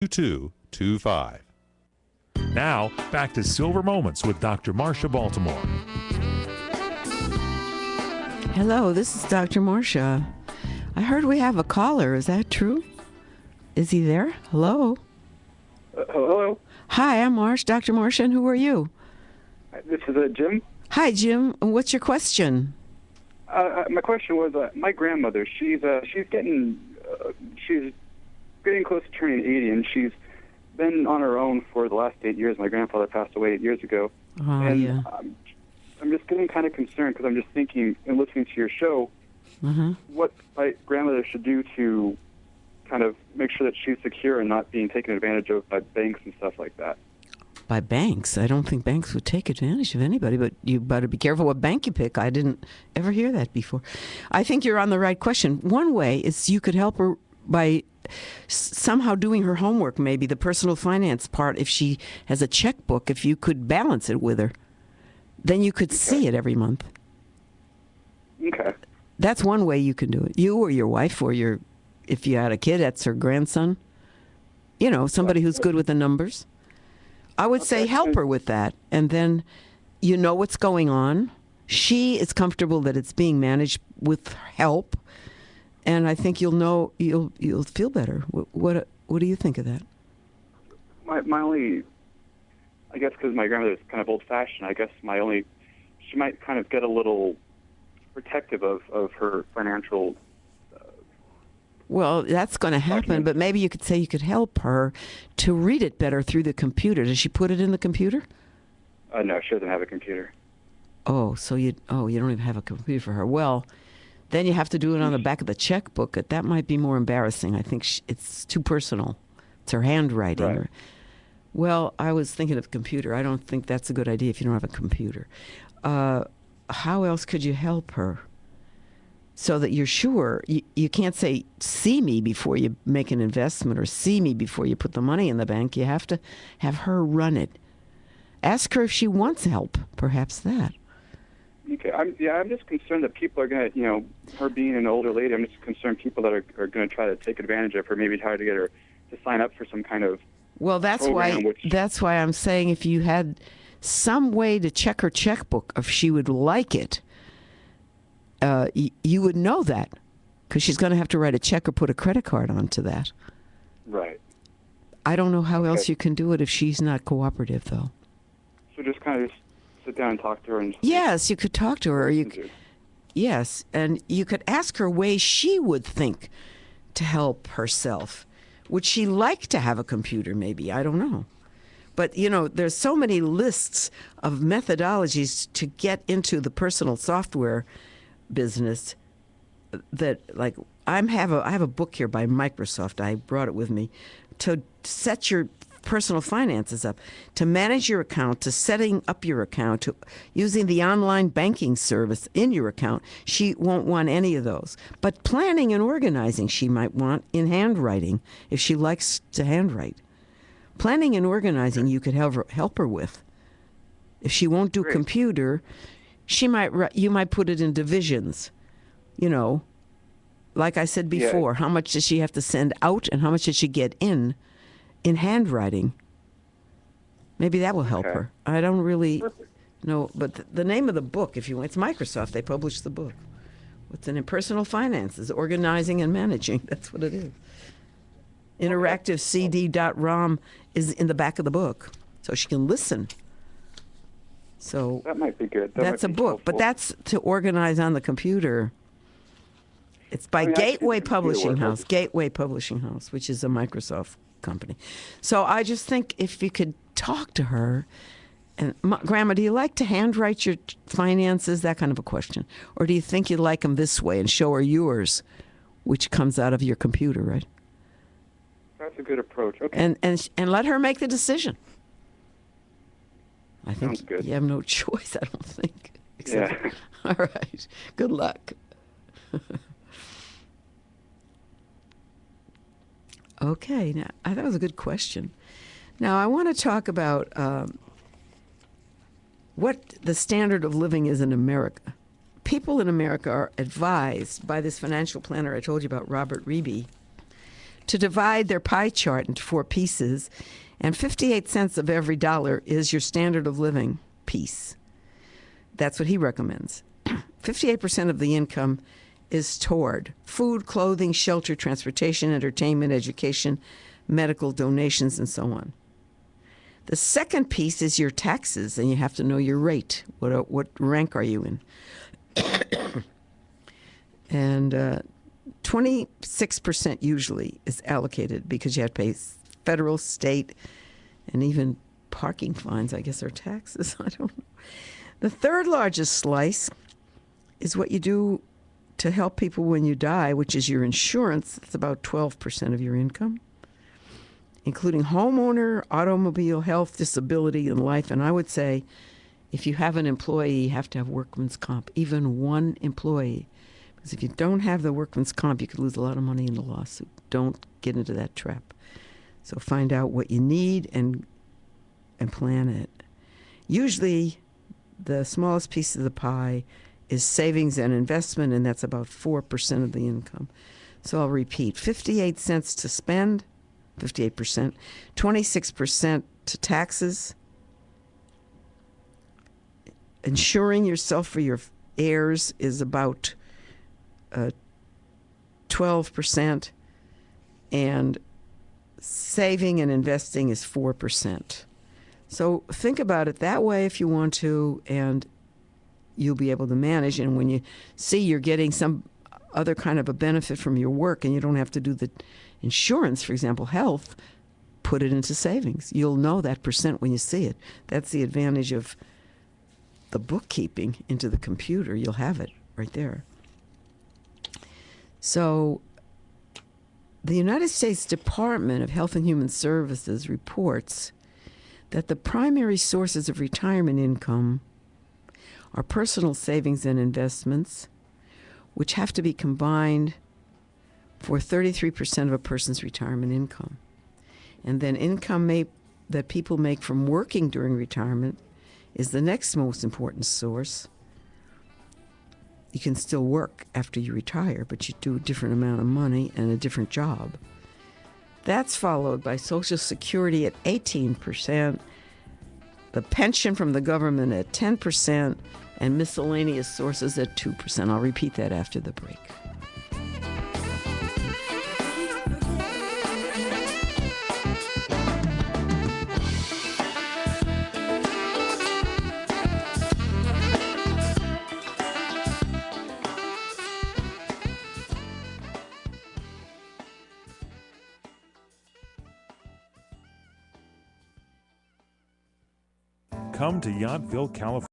2225. Now, back to Silver Moments with Dr. Marsha Baltimore. Hello, this is Dr. Marsha. I heard we have a caller. Is that true? Is he there? Hello? Hello. Hi, I'm Dr. Marsha, and who are you? This is Jim. Hi, Jim. What's your question? My question was, my grandmother. She's getting close to turning 80, and she's been on her own for the last 8 years. My grandfather passed away 8 years ago, Yeah. I'm just getting kind of concerned because I'm just thinking and listening to your show, what my grandmother should do to kind of make sure that she's secure and not being taken advantage of by banks and stuff like that. By banks? I don't think banks would take advantage of anybody, but you better be careful what bank you pick. I didn't ever hear that before. I think you're on the right question. One way is you could help her by somehow doing her homework, maybe the personal finance part. If she has a checkbook, if you could balance it with her, then you could see it every month. Okay. That's one way you can do it. You or your wife or if you had a kid, that's her grandson. You know, somebody who's good with the numbers. I would say help her with that. And then you know what's going on. She is comfortable that it's being managed with help. And I think you'll feel better. What do you think of that? My only, I guess because my grandmother's kind of old-fashioned, I guess she might kind of get a little protective of her financial. Well, that's going to happen, documents. but maybe you could say you could help her to read it better through the computer. Does she put it in the computer? No, she doesn't have a computer. Oh, so you don't even have a computer for her. Well, then you have to do it on the back of the checkbook. That might be more embarrassing. I think it's too personal. It's her handwriting. Right. Well, I was thinking of computer. I don't think that's a good idea if you don't have a computer. How else could you help her so that you're sure? You can't say, see me before you make an investment or see me before you put the money in the bank. You have to have her run it. Ask her if she wants help, perhaps that. Okay, I'm just concerned that people are going to, her being an older lady, I'm just concerned people that are going to try to take advantage of her, maybe try to get her to sign up for some kind of that's program, why I'm saying if you had some way to check her checkbook if she would like it, you would know that because she's going to have to write a check or put a credit card onto that. Right. I don't know how else you can do it if she's not cooperative, though. So just kind of sit down and talk to her. Yes, you could talk to her. Yes, and you could ask her ways she would think to help herself. Would she like to have a computer, maybe? I don't know. But, there's so many lists of methodologies to get into the personal software business that, like, I have a book here by Microsoft. I brought it with me to set your personal finances up, to manage your account, to setting up your account, to using the online banking service in your account. She won't want any of those. But planning and organizing she might want in handwriting if she likes to handwrite. Planning and organizing you could help her with. If she won't do computer, you might put it in divisions. Like I said before, how much does she have to send out and how much does she get in handwriting? Maybe that will help her. I don't really know, but the name of the book, if you want, it's Microsoft. They published the book. What's in Personal Finances, Organizing and Managing. That's what it is. InteractiveCD.ROM is in the back of the book, so she can listen. So that might be good. That's a book, but that's to organize on the computer. It's by Gateway Publishing House, which is a Microsoft company. So I just think if you could talk to her, and Grandma, do you like to handwrite your finances? That kind of a question. Or do you think you like them this way and show her yours, which comes out of your computer, right? That's a good approach. Okay. And let her make the decision. I think Sounds good. You have no choice, I don't think. Yeah. All right. Good luck. Okay. Now, I thought that was a good question. Now, I want to talk about what the standard of living is in America. People in America are advised by this financial planner I told you about, Robert Reeby, to divide their pie chart into 4 pieces, and 58 cents of every dollar is your standard of living piece. That's what he recommends. 58% of the income is toward food, clothing, shelter, transportation, entertainment, education, medical donations, and so on. The second piece is your taxes, and you have to know your rate. What rank are you in? And 26% usually is allocated because you have to pay federal, state, and even parking fines, I guess, are taxes. I don't know. The third largest slice is what you do to help people when you die, which is your insurance. It's about 12% of your income, including homeowner, automobile, health, disability, and life. And I would say if you have an employee, you have to have workman's comp, even one employee. Because if you don't have the workman's comp, you could lose a lot of money in the lawsuit. Don't get into that trap. So find out what you need and plan it. Usually, the smallest piece of the pie is savings and investment, and that's about 4% of the income. So I'll repeat, 58 cents to spend, 58%, 26% to taxes, insuring yourself for your heirs is about 12%, and saving and investing is 4%. So think about it that way if you want to, and you'll be able to manage. And when you see you're getting some other kind of a benefit from your work and you don't have to do the insurance, for example, health, put it into savings. You'll know that percent when you see it. That's the advantage of the bookkeeping into the computer. You'll have it right there. So the United States Department of Health and Human Services reports that the primary sources of retirement income are personal savings and investments, which have to be combined for 33% of a person's retirement income. And then income that people make from working during retirement is the next most important source. You can still work after you retire, but you do a different amount of money and a different job. That's followed by Social Security at 18%, the pension from the government at 10%, and miscellaneous sources at 2%. I'll repeat that after the break. Come to Yountville, California.